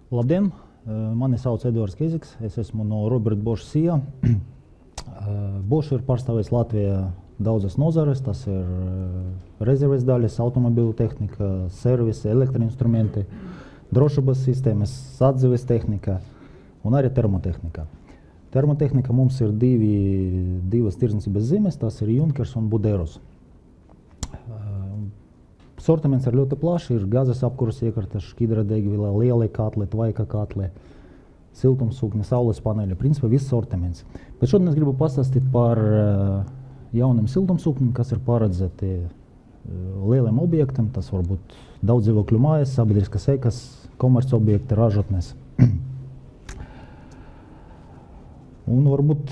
Labdien! Mani sauc Eduards Kiziks, es esmu no Robert Bosch SIA. Bosch ir pārstāvējis Latvijā daudzas nozares, tas ir rezerves daļas, automobīlu tehnika, servisi, elektroinstrumenti, drošības sistēmas, atzives tehnika un arī termotehnika. Termotehnika mums ir divas tirdzniecības zīmes, tas ir Junkers un Buderus. Sortiments ir ļoti plašs, ir gāzes apkuras iekārtas, šķidra degviela, lielie katli, tvaika katli, siltumsūkņi, saules paneļi, principā viss sortiments. Bet šodien es gribu pastāstīt par jauniem siltumsūkņiem, kas ir paredzēti lieliem objektiem, tas var būt daudz dzīvokļu mājas, sabiedriskas ēkas, komercobjekti, ražotnes. Un varbūt,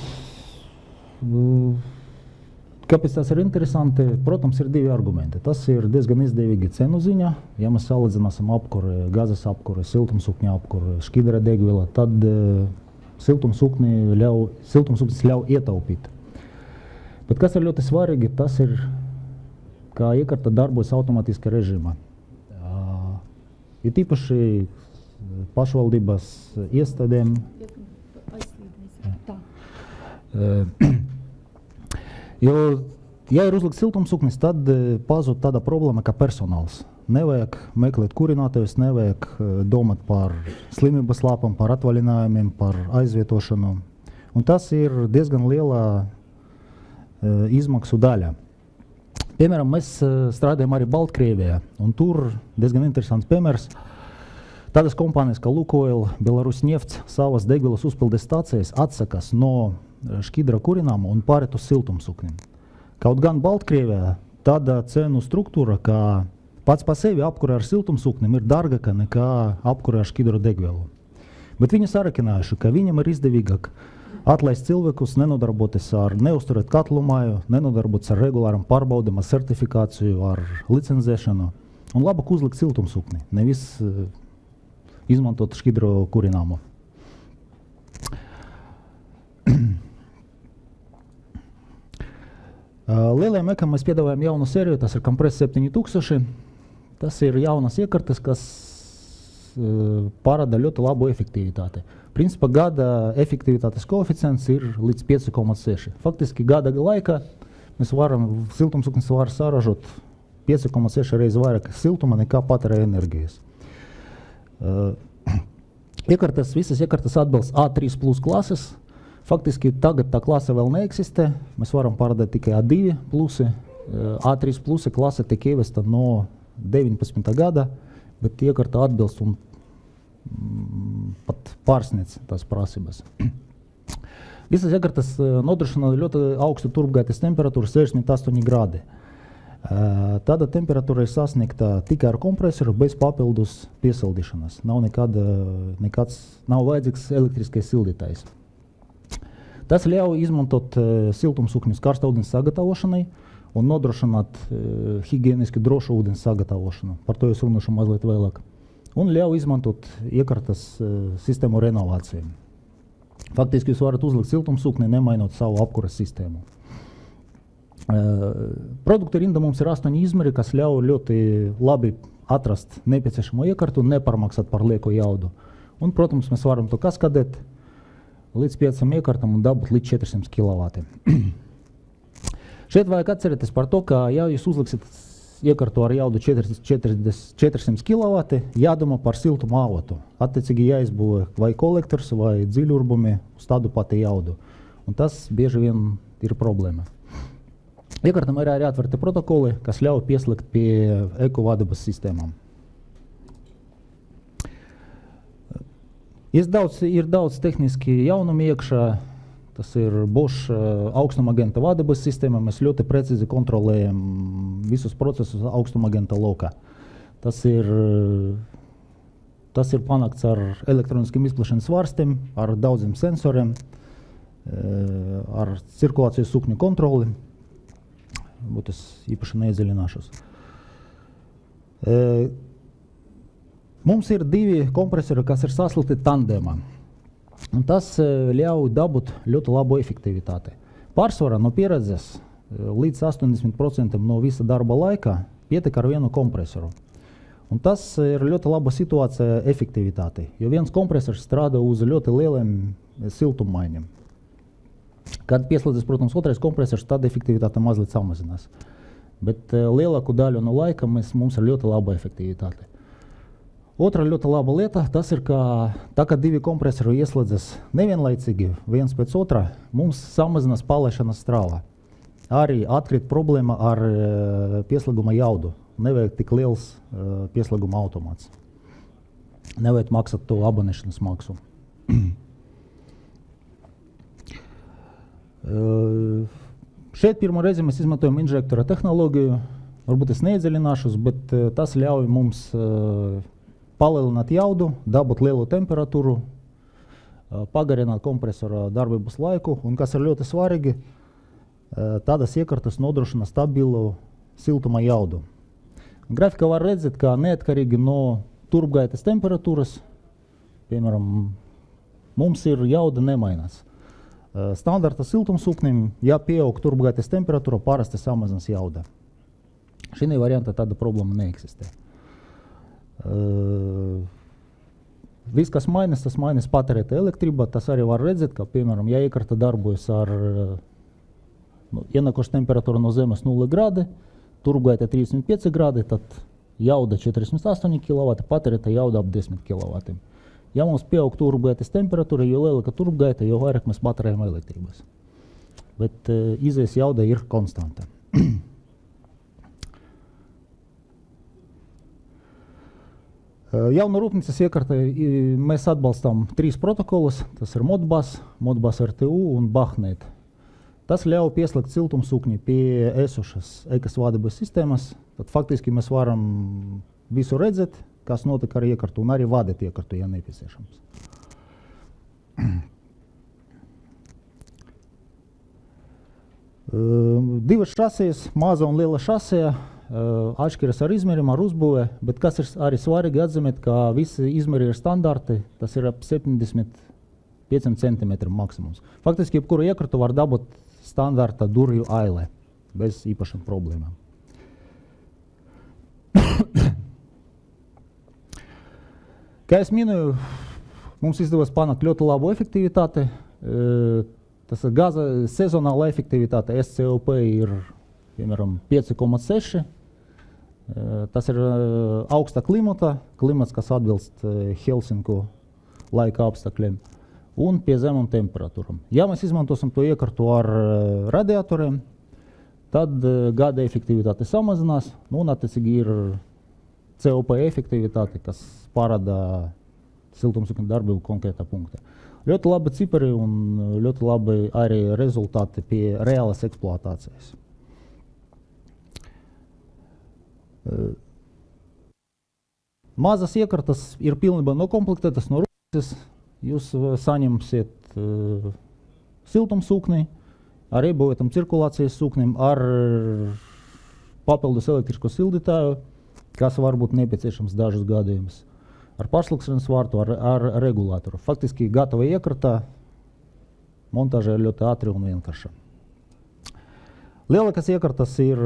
kāpēc tas ir interesanti? Protams, ir divi argumenti. Tas ir diezgan izdevīgi cenu ziņā. Ja mēs salīdzināsim apkuri, gāzes apkuri, siltumsūkņa apkuri, šķidra degviela, tad siltumsūknis ļauj ietaupīt. Bet kas ir ļoti svarīgi, tas ir, kā iekārta darbojas automātiskā režīmā. Ir tīpaši pašvaldības iestādēm. Jo, ja ir uzlikts siltumsūknis, tad pazūd tāda problēma kā personāls. Nevajag meklēt kurinātājus, nevajag domāt par slimības lapām, par atvaļinājumiem, par aizvietošanu. Un tas ir diezgan liela izmaksu daļa. Piemēram, mēs strādājam arī Baltkrievijā, un tur diezgan interesants piemērs. Tādas kompānijas kā Lukoil, Belarusnefts savas degvielas uzpildes stācijas atsakās no šķidra kurināma un pāriet uz siltumsūknim. Kaut gan Baltkrievijā tāda cenu struktūra, ka pats pa sevi apkure ar siltumsūknim ir dārgāka nekā apkure ar šķidru degvielu. Bet viņi sarakinājuši, ka viņam ir izdevīgāk atlaist cilvēkus, nenodarboties ar neuzturēt katlu māju, nenodarboties ar regulāram pārbaudēm, ar certifikāciju, ar licencēšanu un labāk uzlikt siltumsūkni, nevis izmantot šķidru kurināmu. Lielajām ekām mēs piedāvājam jaunu sēriju, tas ir Compress 7000. Tas ir jaunas iekārtas, kas parāda ļoti labu efektivitāti. Principā gada efektivitātes koeficients ir līdz 5,6. Faktiski gada laikā siltumsūknis var saražot 5,6 reizes vairāk siltuma nekā patērē enerģijas. Visas iekārtas atbilst A3 plus klases. Faktiski tagad tā klase vēl neeksistē. Mēs varam parādīt tikai A2 plusi. A3 plusi klase tika ievesta no 19. gada, bet iekārta atbilst un pat pārsniedz tās prasības. Visas iekārtas nodrošina ļoti augstu turbgaitas temperatūru 68 grādi. Tāda temperatūra ir sasniegta tikai ar kompresoru bez papildus piesildīšanas. Nav vajadzīgs elektriskais sildītājs. Tas ļauj izmantot siltumsūkņus karsta ūdens sagatavošanai un nodrošināt higieniski drošu ūdens sagatavošanu. Par to es runāšu mazliet vēlāk. Un ļauj izmantot iekārtas sistēmu renovāciju. Faktiski jūs varat uzlikt siltumsūkni, nemainot savu apkuras sistēmu. Produktu rinda mums ir 8 izmeri, kas ļauj ļoti labi atrast nepieciešamo iekārtu un nepārmaksāt par lieko jaudu. Un, protams, mēs varam to kaskadēt līdz 5 iekārtam un dabūt līdz 400 kW. Šeit vajag atcerēties par to, ka ja jūs uzliksiet iekārtu ar jaudu 400 kW, jādomā par siltumu avotu. Attiecīgi jāizbūvē vai kolektors vai dziļurbumi uz tādu pati jaudu. Un tas bieži vien ir problēma. Iekārtam ir arī atverti protokoli, kas ļauj pieslēgt pie ekovadības sistēmām. Ir daudz tehniski jaunumi iekšā. Tas ir Bosch augstuma agenta vadības sistēma. Mēs ļoti precīzi kontrolējam visus procesus augstuma agenta lokā. Tas ir panākts ar elektroniskiem izplešanas svārstiem, ar daudziem sensoriem, ar cirkulācijas sūkņu kontroli. Es īpaši neiedziļināšos. Mums ir 2 kompresori, kas ir saslikti tandēmā. Un tas ļauj dabūt ļoti labu efektivitāti. Pārsvarā no pieredzes līdz 80% no visa darba laika pietiek ar vienu kompresoru. Un tas ir ļoti laba situācija efektivitātei, jo viens kompresors strādā uz ļoti lieliem siltummaiņiem. Kad pieslēdzas, protams, otrais kompresors, tad efektivitāte mazliet samazinās. Bet lielāku daļu no laika mums ir ļoti laba efektivitāte. Otra ļoti laba lieta, tas ir, ka tā, kad divi kompresori ieslēdzas nevienlaicīgi viens pēc otrā, mums samazinās palaišanas strāva. Arī atkrīt problēma ar pieslēguma jaudu. Nevajag tik liels pieslēguma automāts. Nevajag maksāt to abonēšanas maksu. Šeit pirmo reizi mēs izmantojam inžektora tehnoloģiju. Varbūt es neiedziļināšos, bet tas ļauj mums palielināt jaudu, dabūt lielu temperatūru, pagarināt kompresora darbības laiku, un kas ir ļoti svarīgi, tādas iekārtas nodrošina stabilu siltuma jaudu. Grafikā var redzēt, ka neatkarīgi no turbgaitas temperatūras, piemēram, mums ir jauda nemainās. Standarta siltumsūknim, ja pieaug turbgaitas temperatūra, parasti samazinās jauda. Šī variantā tāda problēma neeksistē. Viss, kas mainās, tas mainās patērēta elektrība. Tas arī var redzēt, ka, piemēram, ja iekārta darbojas ar ienākoša temperatūra no zemes 0 grādi, turbgaita 35 grādi, tad jauda 48 kW, patērēta jauda ap 10 kW. Ja mums pieaug turbgaitas temperatūra, jo lielāka turbgaita, jo vairāk mēs patērējam elektrības. Bet izējas jauda ir konstanta. Jaunu rūpnīcas iekārtai mēs atbalstam 3 protokolus. Tas ir Modbus, Modbus RTU un Bahnet. Tas ļauj pieslēgt siltumsūkni pie esošas ekas vadības sistēmas. Tad faktiski mēs varam visu redzēt, kas notiek ar iekārtu, un arī vadīt iekārtu, ja nepieciešams. Divas šasijas, maza un liela šasija, atšķiras ar izmēriem, ar uzbūvē, bet kas ir arī svarīgi atzīmēt, ka visi izmēri ir standarti, tas ir ap 75 cm maksimums. Faktiski, jebkuru iekārtu var dabūt standarta durvju ailē, bez īpašām problēmām. Kā es minēju, mums izdevās panākt ļoti labu efektivitāti. Tas ir gāza sezonāla efektivitāte, SCOP ir, piemēram, 5,6. Tas ir augsta klimats, kas atbilst Helsinku laika apstākļiem, un pie zemām temperatūram. Ja mēs izmantosim to iekārtu ar radiatoriem, tad gada efektivitāte samazinās, un attiecīgi ir COP efektivitāte, kas parāda siltumsūkņa darbību konkrētā punktā. Ļoti labi cipari un ļoti labi arī rezultāti pie reālas eksploatācijas. Mazas iekārtas ir pilnībā nokomplektētas no rūpnīcas. Jūs saņemsiet siltumsūkni ar iebūvētam cirkulācijas sūknim, ar papildus elektrisko sildītāju, kas var būt nepieciešams dažus gadījumus, ar pārslēgšanas vārtu, ar regulātoru. Faktiski gatava iekārta, montāža ir ļoti ātri un vienkārša. Lielākas iekārtas ir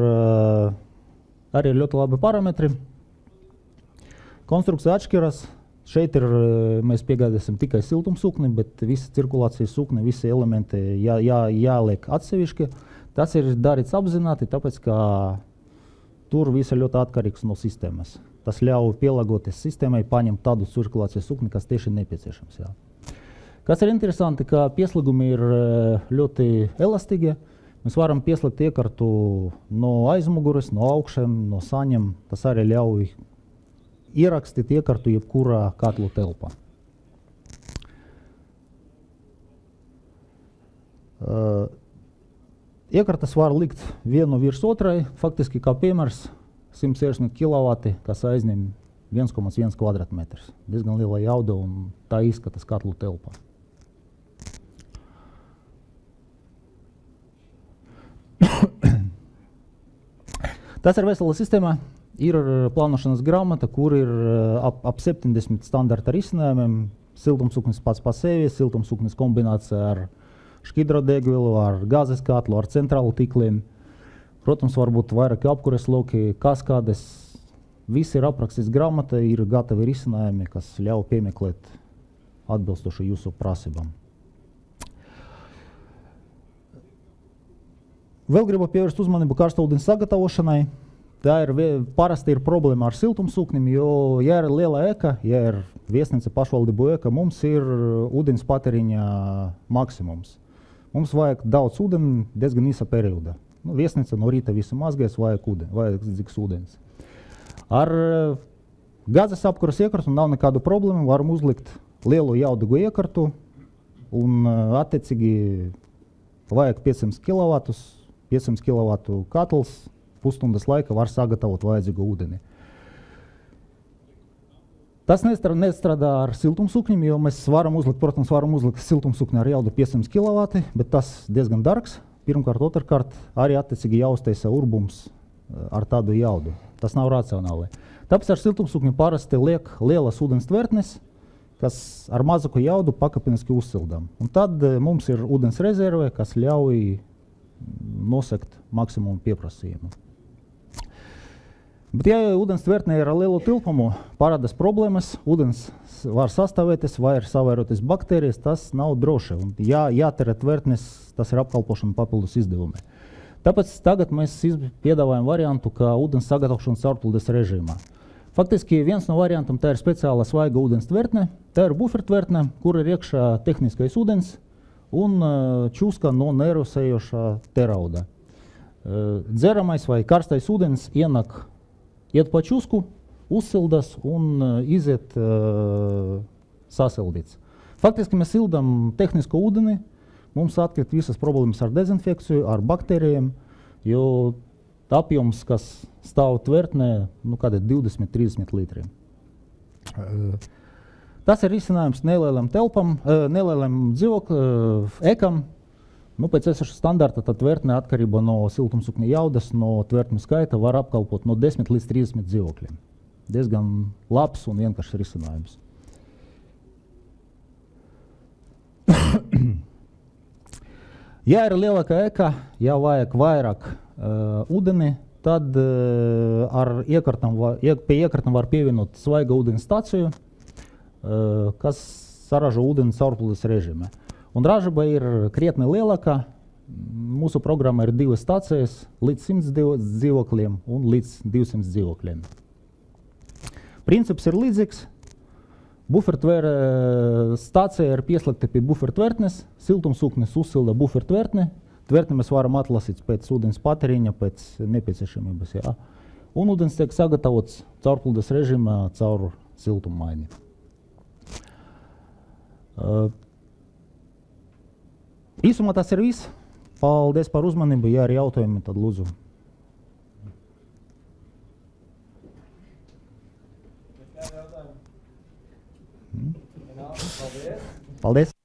arī ļoti labi parametri. Konstrukcija atšķiras. Šeit mēs piegādāsim tikai siltumsūkni, bet visi cirkulācijas sūkni, visi elementi jāliek atsevišķi. Tas ir darīts apzināti, tāpēc, ka tur viss ir ļoti atkarīgs no sistēmas. Tas ļauj pielāgoties sistēmai, paņemt tādu cirkulācijas sūkni, kas tieši nepieciešams. Jā. Kas ir interesanti, ka pieslēgumi ir ļoti elastīgi. Mēs varam pieslēgt iekārtu no aizmugures, no augšiem, no saņem. Tas arī ļauj ierakstīt iekārtu jebkurā katlu telpā. Iekārtas var likt vienu virs otrai, faktiski kā piemērs 160 kW, kas aizņem 1,1 kvadrātmetrs. Diezgan liela jauda un tā izskatās katlu telpā. Tas ir vesela sistēma. Ir plānošanas grāmata, kur ir ap 70 standarta risinājumiem. Siltumsūknis pats pa sevi, siltumsūknis kombinācija ar šķidrodegvielu, ar gāzes katlu, ar centrālu tīkliem. Protams, varbūt vairāki apkures loki, kaskādes, viss ir aprakstīts grāmatā, ir gatavi risinājumi, kas ļauj piemeklēt atbilstoši jūsu prasībām. Vēl gribu pievērst uzmanību karstaūdens sagatavošanai. Tā parasti ir problēma ar siltumsūknim, jo, ja ir liela eka, ja ir viesnīca pašvaldību eka, mums ir ūdens patēriņa maksimums. Mums vajag daudz ūdeni diezgan īsa periodā. Viesnīca no rīta visu mazgais, vajadzīgs ūdens. Ar gāzes apkuras iekartu nav nekādu problēmu, varam uzlikt lielu jaudīgu iekartu un attiecīgi vajag 500 kW katls, pusstundas laika var sagatavot vajadzīgu ūdeni. Tas nestrādā ar siltumsūkņiem, jo mēs varam uzlikt siltumsūkni ar jaudu 500 kW, bet tas diezgan dārgs. Pirmkārt, otrkārt, arī attiecīgi jāuztaisa urbums ar tādu jaudu. Tas nav racionāli. Tāpēc ar siltumsūkni parasti liek lielas ūdens tvertnes, kas ar mazāku jaudu pakāpeniski uzsildām. Un tad mums ir ūdens rezerve, kas ļauj nosegt maksimumu pieprasījumu. Bet ja ūdens tvertnē ir ar lielu tilpumu, parādās problēmas, ūdens var sastāvēties vai ir savairoties baktērijas, tas nav droši. Un jātērē tvertnes, tas ir apkalpošana papildus izdevumi. Tāpēc tagad mēs piedāvājam variantu, kā ūdens sagatavošana caurplūdes režīmā. Faktiski viens no variantiem tā ir speciāla svaiga ūdens tvertne, tā ir bufertvertne, kur ir iekšā tehniskais ūdens un čūska no nerosējošā terauda. Dzeramais vai karstais ūdens iet pa čūsku, uzsildas un iziet sasildīts. Faktiski mēs sildam tehnisko ūdeni, mums atkrīt visas problēmas ar dezinfekciju, ar baktērijiem, jo apjoms, kas stāv tvertnē, kādi 20-30 litri. Tas ir risinājums nelielam telpam, nelielam ekam. Pēc esoša standarta tad tvertne atkarībā no siltumsūkņa jaudas, no tvertņu skaita var apkalpot no 10 līdz 30 dzīvokļiem. Diezgan labs un vienkāršs risinājums. Ja ir lielāka eka, ja vajag vairāk ūdeni, tad pie iekartam var pievienot svaiga ūdens stāciju, kas saražo ūdeni caurplūdes režīmā. Un ražība ir krietni lielāka. Mūsu programma ir 2 stācijas līdz 100 dzīvokļiem un līdz 200 dzīvokļiem. Princips ir līdzīgs. Stācija ir pieslēgta pie bufertvertnes, siltumsūknis uzsilda bufertvertni. Tvertni mēs varam atlasīt pēc ūdens patēriņa, pēc nepieciešamības. Jā. Un ūdens tiek sagatavots caurplūdes režīmā caur siltummaini. Īsumā tas ir viss. Paldies par uzmanību. Ja ir jautājumi, tad lūdzu. Paldies.